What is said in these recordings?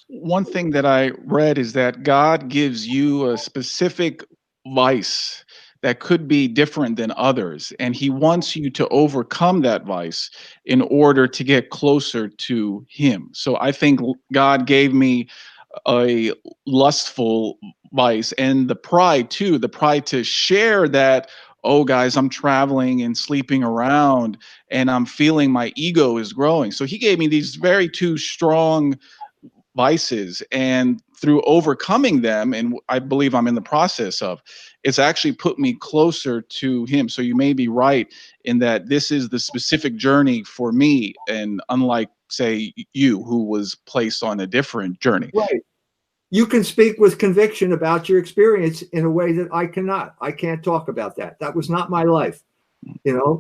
One thing that I read is that God gives you a specific vice that could be different than others, and He wants you to overcome that vice in order to get closer to Him. So I think God gave me a lustful vice and the pride too, the pride to share that. Oh guys, I'm traveling and sleeping around and I'm feeling my ego is growing. So he gave me these very two strong vices, and through overcoming them, and I believe I'm in the process of, it's actually put me closer to him. So you may be right in that this is the specific journey for me, and unlike say you who was placed on a different journey. Right. You can speak with conviction about your experience in a way that I cannot. I can't talk about that. That was not my life.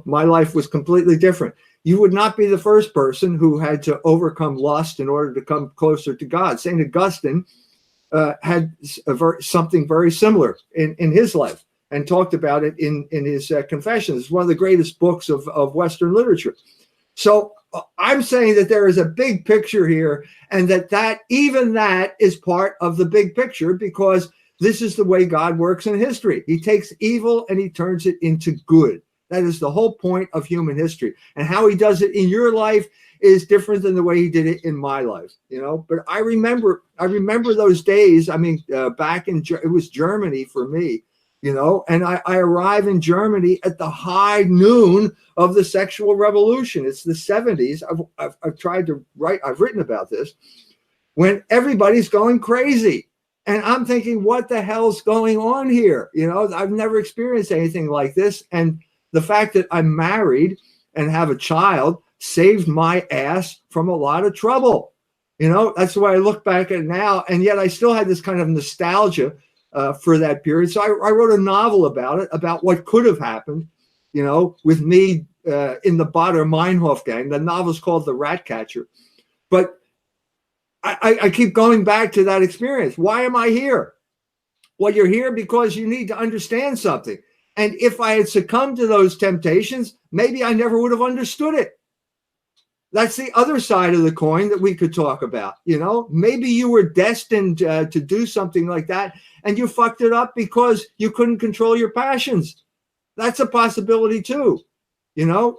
My life was completely different. You would not be the first person who had to overcome lust in order to come closer to God. St. Augustine had something very similar in his life and talked about it in his Confessions. It's one of the greatest books of Western literature. So I'm saying that there is a big picture here, and that even that is part of the big picture, because this is the way God works in history. He takes evil and he turns it into good. That is the whole point of human history. And how he does it in your life is different than the way he did it in my life, But I remember those days. I mean, back it was Germany for me, and I arrive in Germany at the high noon of the sexual revolution. It's the 70s. I've tried to write, I've written about this, when everybody's going crazy. And I'm thinking, what the hell's going on here? I've never experienced anything like this. And the fact that I'm married and have a child saved my ass from a lot of trouble. That's the way I look back at it now. And yet I still had this kind of nostalgia for that period. So I wrote a novel about it, about what could have happened, with me in the Bader Meinhof gang. The novel's called The Ratcatcher. But I keep going back to that experience. Why am I here? Well, you're here because you need to understand something. And if I had succumbed to those temptations, maybe I never would have understood it. That's the other side of the coin that we could talk about. Maybe you were destined to do something like that, and you fucked it up because you couldn't control your passions. That's a possibility too,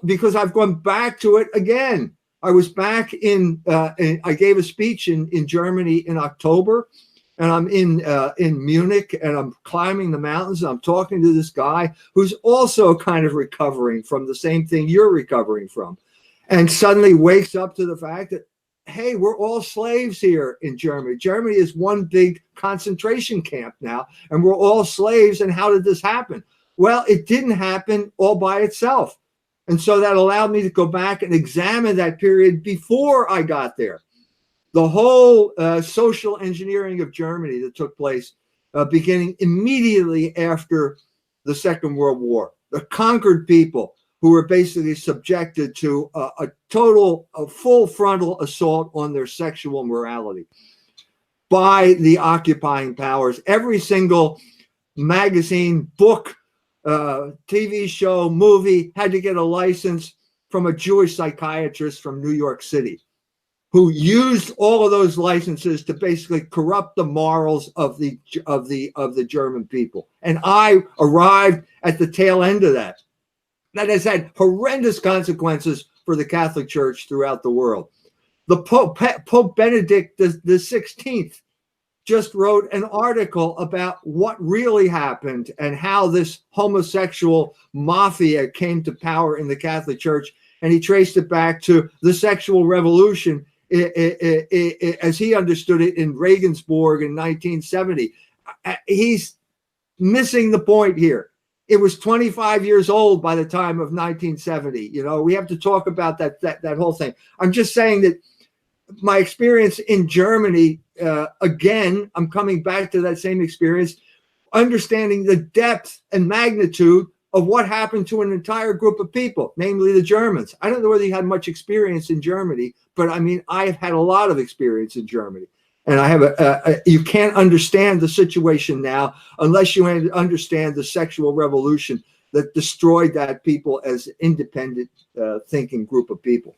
because I've gone back to it again. I was back I gave a speech in Germany in October, and I'm in Munich, and I'm climbing the mountains, and I'm talking to this guy who's also kind of recovering from the same thing you're recovering from, and suddenly wakes up to the fact that, hey, we're all slaves here in Germany. Germany is one big concentration camp now, and we're all slaves. And how did this happen? Well, it didn't happen all by itself. And so that allowed me to go back and examine that period before I got there. The whole social engineering of Germany that took place beginning immediately after the Second World War. The conquered people who were basically subjected to a full frontal assault on their sexual morality by the occupying powers. Every single magazine, book, TV show, movie had to get a license from a Jewish psychiatrist from New York City, who used all of those licenses to basically corrupt the morals of the German people. And I arrived at the tail end of that. That has had horrendous consequences for the Catholic Church throughout the world. The Pope Benedict the 16th just wrote an article about what really happened and how this homosexual mafia came to power in the Catholic Church. And he traced it back to the sexual revolution as he understood it in Regensburg in 1970. He's missing the point here. It was 25 years old by the time of 1970. We have to talk about that whole thing. I'm just saying that my experience in Germany, again, I'm coming back to that same experience, understanding the depth and magnitude of what happened to an entire group of people, namely the Germans. I don't know whether you had much experience in Germany, but I mean, I've had a lot of experience in Germany. And I have you can't understand the situation now unless you understand the sexual revolution that destroyed that people as independent thinking group of people.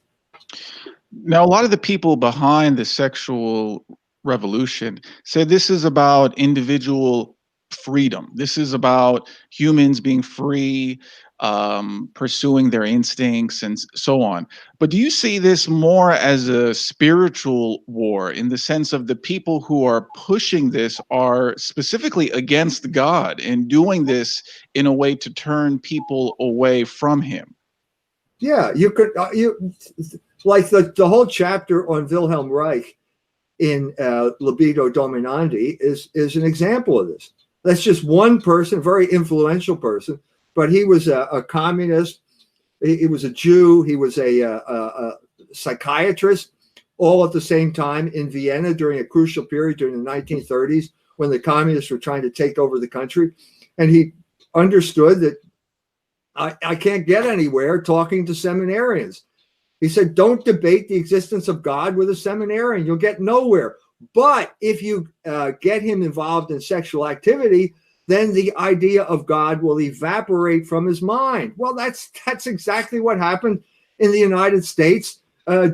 Now, a lot of the people behind the sexual revolution said this is about individual freedom. This is about humans being free, pursuing their instincts, and so on. But do you see this more as a spiritual war in the sense of the people who are pushing this are specifically against God and doing this in a way to turn people away from Him? Yeah, you could you like the whole chapter on Wilhelm Reich in Libido Dominandi is an example of this. That's just one person, very influential person, but he was a communist. He was a Jew. He was a psychiatrist, all at the same time in Vienna during a crucial period during the 1930s when the communists were trying to take over the country. And he understood that I can't get anywhere talking to seminarians. He said, don't debate the existence of God with a seminarian. You'll get nowhere. But if you get him involved in sexual activity, then the idea of God will evaporate from his mind. Well, that's exactly what happened in the United States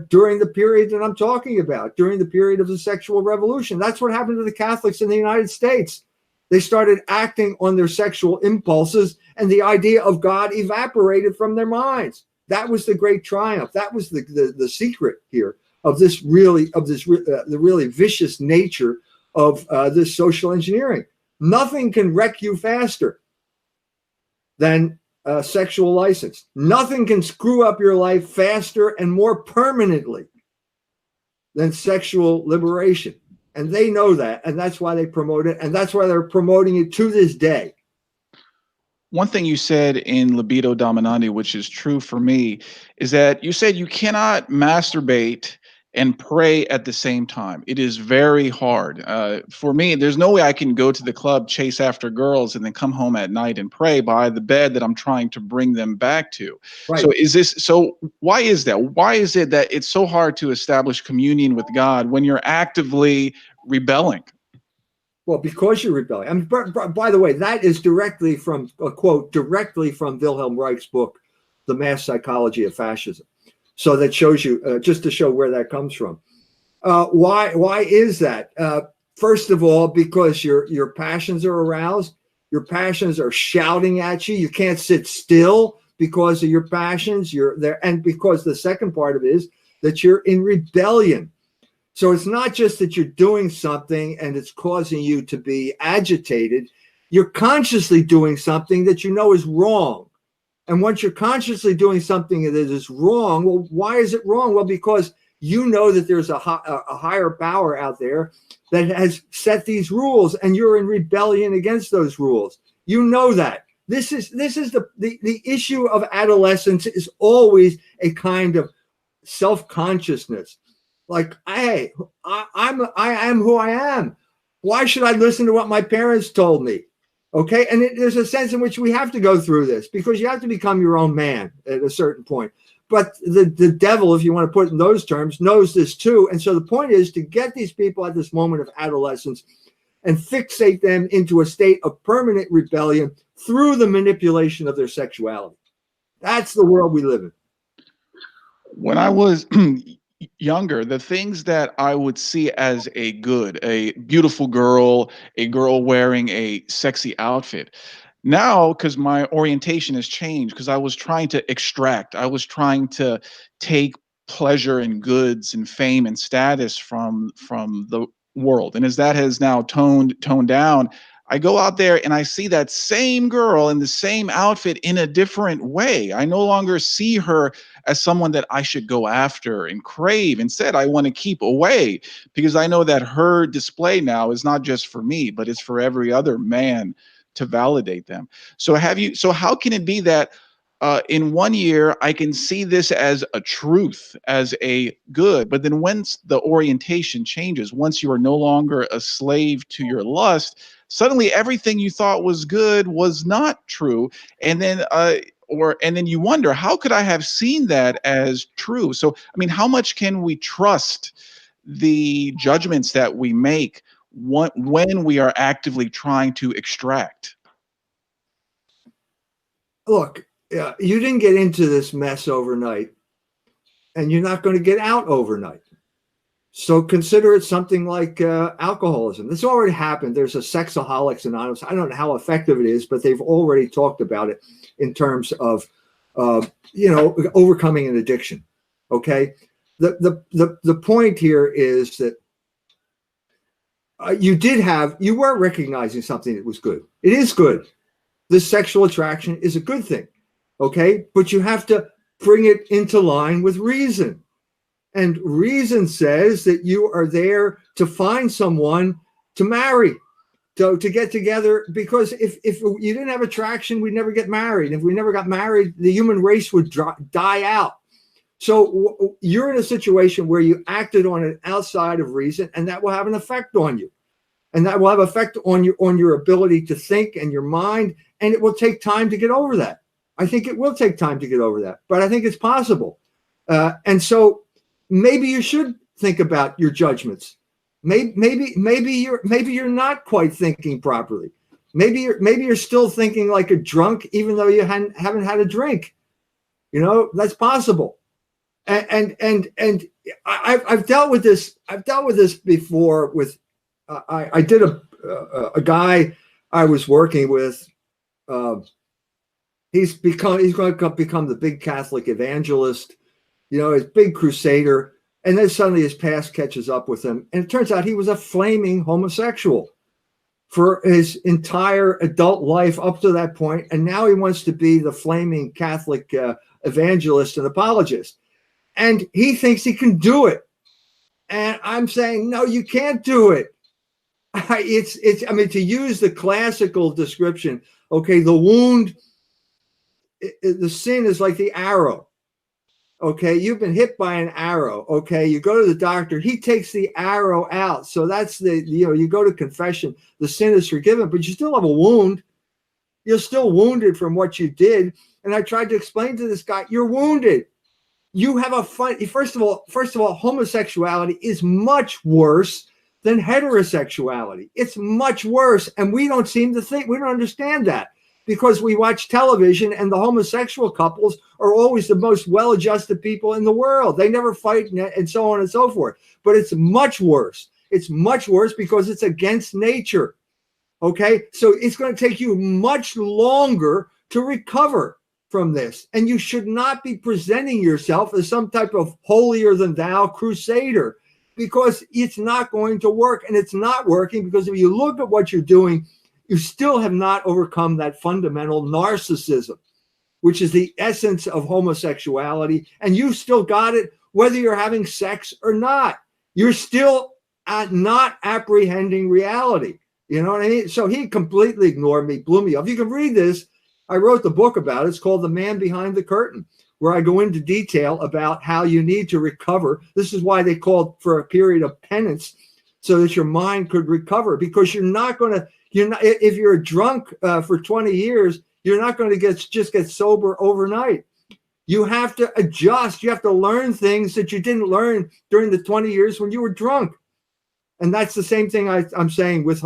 during the period that I'm talking about, during the period of the sexual revolution. That's what happened to the Catholics in the United States. They started acting on their sexual impulses, and the idea of God evaporated from their minds. That was the great triumph. That was the secret here of the really vicious nature of this social engineering. Nothing can wreck you faster than sexual license. Nothing can screw up your life faster and more permanently than sexual liberation. And they know that, and that's why they promote it, and that's why they're promoting it to this day. One thing you said in Libido Dominandi, which is true for me, is that you said you cannot masturbate and pray at the same time. It is very hard. For me, there's no way I can go to the club, chase after girls, and then come home at night and pray by the bed that I'm trying to bring them back to. Right. So why is that? Why is it that it's so hard to establish communion with God when you're actively rebelling? Well, because you're rebelling. I mean, by the way, that is directly from a quote directly from Wilhelm Reich's book, The Mass Psychology of Fascism. So that shows you, just to show where that comes from. Why is that? First of all, because your passions are aroused. Your passions are shouting at you. You can't sit still because of your passions. You're there, and because the second part of it is that you're in rebellion. So it's not just that you're doing something and it's causing you to be agitated. You're consciously doing something that you know is wrong. And once you're consciously doing something that is wrong, well, why is it wrong? Well, because you know that there's a higher power out there that has set these rules, and you're in rebellion against those rules. You know that. This is the issue of adolescence is always a kind of self-consciousness. Like, hey, I am who I am. Why should I listen to what my parents told me? Okay. And there's a sense in which we have to go through this because you have to become your own man at a certain point. But the devil, if you want to put it in those terms, knows this too. And so the point is to get these people at this moment of adolescence and fixate them into a state of permanent rebellion through the manipulation of their sexuality. That's the world we live in. When I was younger, the things that I would see as a beautiful girl, a girl wearing a sexy outfit. Now, because my orientation has changed, because I was trying to extract, I was trying to take pleasure and goods and fame and status from the world. And as that has now toned down, I go out there and I see that same girl in the same outfit in a different way. I no longer see her as someone that I should go after and crave. Instead, I want to keep away because I know that her display now is not just for me, but it's for every other man to validate them. So how can it be that in 1 year, I can see this as a truth, as a good, but then once the orientation changes, once you are no longer a slave to your lust, suddenly everything you thought was good was not true. And then you wonder, how could I have seen that as true? So, I mean, how much can we trust the judgments that we make when we are actively trying to extract? Look, you didn't get into this mess overnight, and you're not going to get out overnight. So consider it something like alcoholism. This already happened. There's a Sexaholics Anonymous. I don't know how effective it is, but they've already talked about it in terms of, overcoming an addiction. Okay. The point here is that you were recognizing something that was good. It is good. This sexual attraction is a good thing. Okay. But you have to bring it into line with reason. And reason says that you are there to find someone to marry, to get together, because if you didn't have attraction, we'd never get married. If we never got married, the human race would die out. So you're in a situation where you acted on it outside of reason, and that will have an effect on you. And that will have effect on your ability to think and your mind, and it will take time to get over that. I think it will take time to get over that, but I think it's possible. And so maybe you should think about your judgments. Maybe you're not quite thinking properly. Maybe you're still thinking like a drunk, even though you haven't had a drink. That's possible. And I've dealt with this. I've dealt with this before. With I did a guy I was working with. He's going to become the big Catholic evangelist. His big crusader, and then suddenly his past catches up with him. And it turns out he was a flaming homosexual for his entire adult life up to that point. And now he wants to be the flaming Catholic evangelist and apologist. And he thinks he can do it. And I'm saying, no, you can't do it. To use the classical description, okay, the wound, the sin is like the arrow. Okay, you've been hit by an arrow. Okay, you go to the doctor. He takes the arrow out. So that's you go to confession. The sin is forgiven, but you still have a wound. You're still wounded from what you did. And I tried to explain to this guy, you're wounded. You have first of all, homosexuality is much worse than heterosexuality. It's much worse. And we don't understand that. Because we watch television and the homosexual couples are always the most well-adjusted people in the world. They never fight and so on and so forth. But it's much worse. It's much worse because it's against nature. Okay? So it's going to take you much longer to recover from this. And you should not be presenting yourself as some type of holier than thou crusader, because it's not going to work. And it's not working because if you look at what you're doing, you still have not overcome that fundamental narcissism, which is the essence of homosexuality. And you still got it, whether you're having sex or not. You're still not apprehending reality. You know what I mean? So he completely ignored me, blew me off. You can read this. I wrote the book about it. It's called The Man Behind the Curtain, where I go into detail about how you need to recover. This is why they called for a period of penance, so that your mind could recover, because if you're a drunk for 20 years, you're not going to just get sober overnight. You have to adjust. You have to learn things that you didn't learn during the 20 years when you were drunk. And that's the same thing I'm saying with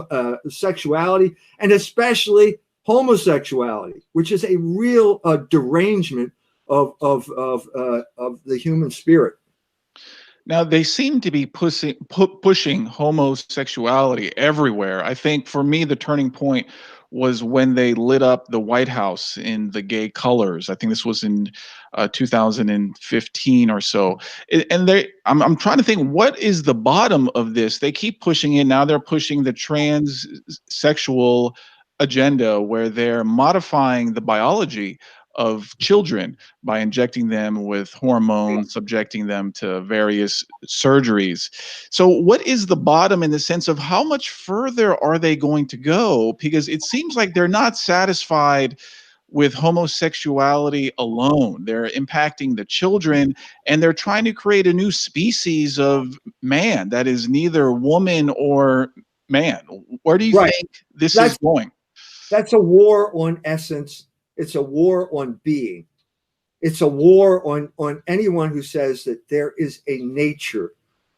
sexuality, and especially homosexuality, which is a real derangement of the human spirit. Now, they seem to be pushing homosexuality everywhere. I think for me, the turning point was when they lit up the White House in the gay colors. I think this was in 2015 or so. And I'm trying to think, what is the bottom of this? They keep pushing it. Now they're pushing the transsexual agenda, where they're modifying the biology of children by injecting them with hormones, subjecting them to various surgeries. So what is the bottom in the sense of how much further are they going to go? Because it seems like they're not satisfied with homosexuality alone. They're impacting the children, and they're trying to create a new species of man that is neither woman or man. Where do you think this is going? That's a war on essence. It's a war on being. It's a war on anyone who says that there is a nature,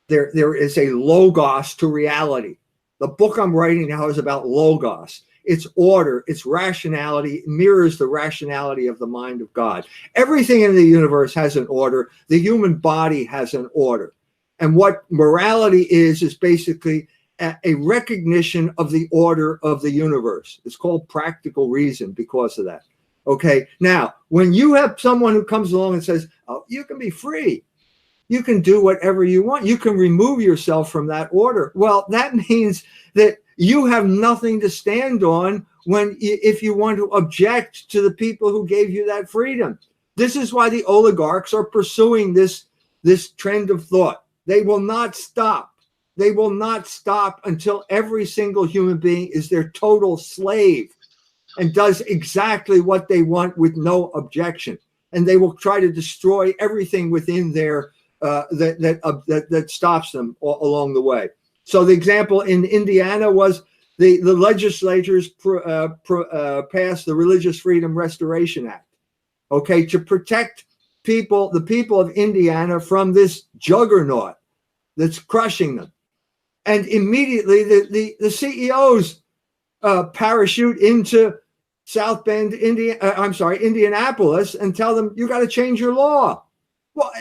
there is a logos to reality. The book I'm writing now is about logos. It's order, it's rationality, mirrors the rationality of the mind of God. Everything in the universe has an order. The human body has an order. And what morality is basically a recognition of the order of the universe. It's called practical reason because of that. Okay. Now, when you have someone who comes along and says, oh, you can be free, you can do whatever you want, you can remove yourself from that order. Well, that means that you have nothing to stand on if you want to object to the people who gave you that freedom. This is why the oligarchs are pursuing this trend of thought. They will not stop. They will not stop until every single human being is their total slave and does exactly what they want with no objection. And they will try to destroy everything within their that stops them along the way. So the example in Indiana was the legislatures passed the Religious Freedom Restoration Act, okay, to protect the people of Indiana from this juggernaut that's crushing them. And immediately the CEOs parachute into South Bend, Indianapolis, and tell them, you got to change your law. Well,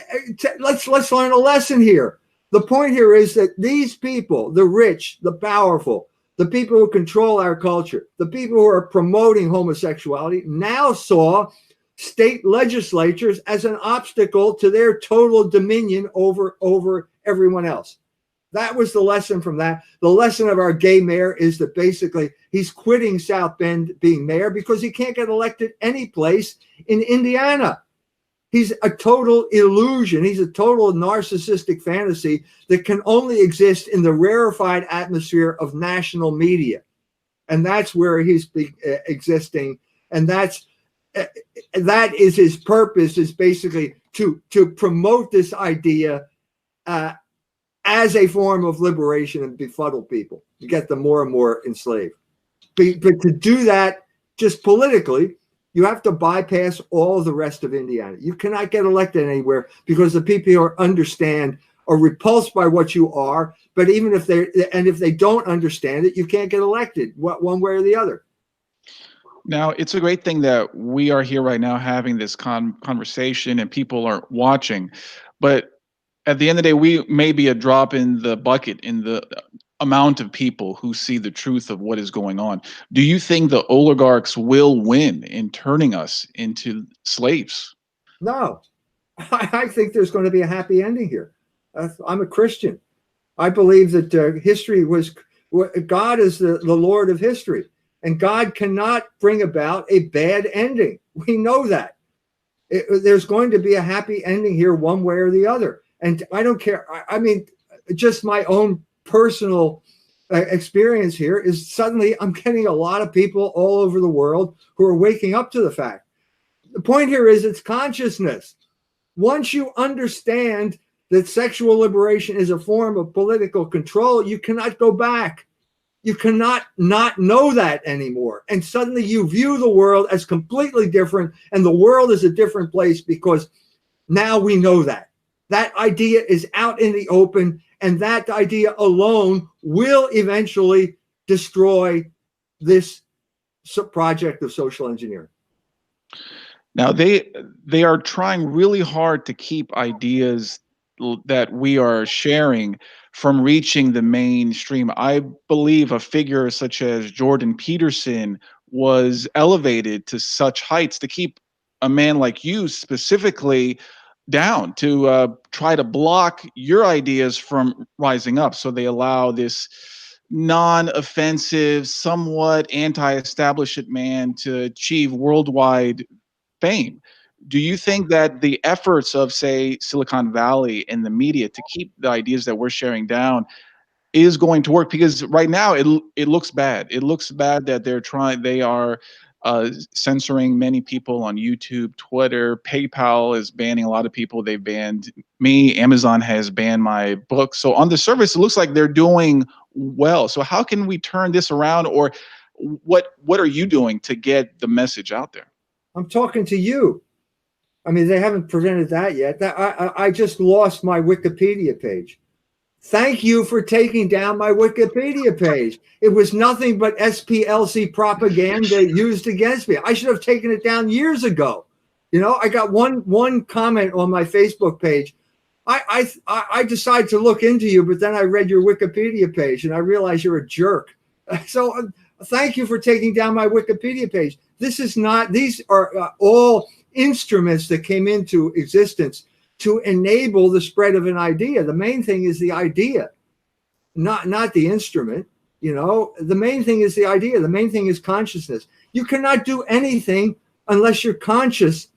let's learn a lesson here. The point here is that these people, the rich, the powerful, the people who control our culture, the people who are promoting homosexuality, now saw state legislatures as an obstacle to their total dominion over everyone else. That was the lesson from that. The lesson of our gay mayor is that basically he's quitting South Bend being mayor because he can't get elected any place in Indiana. He's a total illusion. He's a total narcissistic fantasy that can only exist in the rarefied atmosphere of national media. And that's where he's existing. And that is his purpose, is basically to promote this idea as a form of liberation and befuddle people, to get them more and more enslaved. But to do that just politically, you have to bypass all the rest of Indiana. You cannot get elected anywhere because the people who understand are repulsed by what you are. But even if they don't understand it, you can't get elected one way or the other. Now, it's a great thing that we are here right now having this conversation and people are watching. But at the end of the day, we may be a drop in the bucket in the amount of people who see the truth of what is going on. Do you think the oligarchs will win in turning us into slaves? No, I think there's going to be a happy ending here. I'm a Christian. I believe that God is the Lord of history, and God cannot bring about a bad ending. We know that. There's going to be a happy ending here one way or the other. And I don't care. I mean, just my own personal experience here is suddenly I'm getting a lot of people all over the world who are waking up to the fact. The point here is it's consciousness. Once you understand that sexual liberation is a form of political control, you cannot go back. You cannot not know that anymore. And suddenly you view the world as completely different, and the world is a different place because now we know that. That idea is out in the open, and that idea alone will eventually destroy this project of social engineering. Now, they are trying really hard to keep ideas that we are sharing from reaching the mainstream. I believe a figure such as Jordan Peterson was elevated to such heights to keep a man like you specifically down, to try to block your ideas from rising up. So they allow this non-offensive, somewhat anti-establishment man to achieve worldwide fame. Do you think that the efforts of, say, Silicon Valley and the media to keep the ideas that we're sharing down is going to work? Because right now it looks bad. It looks bad that they are censoring many people on YouTube, Twitter. PayPal is banning a lot of people. They've banned me. Amazon has banned my book. So on the surface, it looks like they're doing well. So how can we turn this around, or what are you doing to get the message out there? I'm talking to you. I mean, they haven't presented that yet. I just lost my Wikipedia page. Thank you for taking down my Wikipedia page. It was nothing but SPLC propaganda used against me. I should have taken it down years ago. You know, I got one comment on my Facebook page. I decided to look into you, but then I read your Wikipedia page and I realized you're a jerk. So thank you for taking down my Wikipedia page. These are all instruments that came into existence to enable the spread of an idea. The main thing is the idea, not the instrument. The main thing is the idea. The main thing is consciousness. You cannot do anything unless you're conscious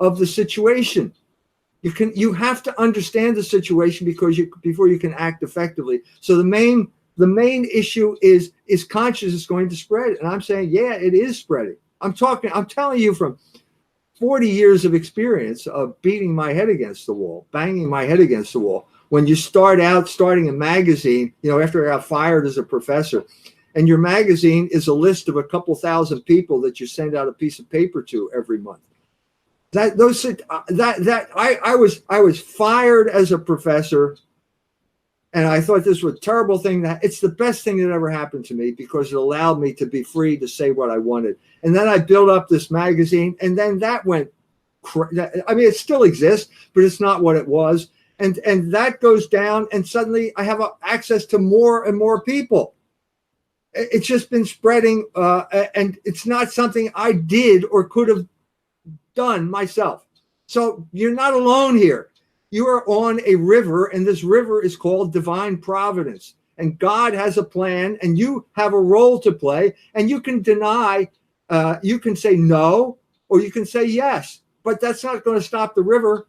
of the situation. You have to understand the situation before you can act effectively. So the main issue is consciousness going to spread? And I'm saying, yeah, it is spreading. I'm telling you from 40 years of experience of beating my head against the wall, banging my head against the wall. When you starting a magazine, after I got fired as a professor, and your magazine is a list of a couple thousand people that you send out a piece of paper to every month. I was fired as a professor, and I thought this was a terrible thing. It's the best thing that ever happened to me because it allowed me to be free to say what I wanted. And then I built up this magazine, and then that went. It still exists, but it's not what it was. And that goes down, and suddenly I have access to more and more people. It's just been spreading, and it's not something I did or could have done myself. So you're not alone here. You are on a river, and this river is called divine providence. And God has a plan, and you have a role to play, and you can deny, you can say no, or you can say yes, but that's not going to stop the river.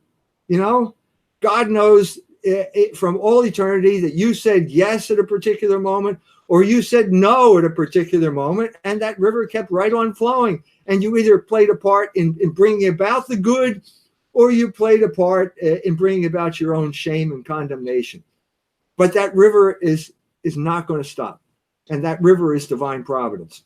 God knows from all eternity that you said yes at a particular moment, or you said no at a particular moment, and that river kept right on flowing. And you either played a part in bringing about the good, or you played a part in bringing about your own shame and condemnation. But that river is not going to stop. And that river is divine providence.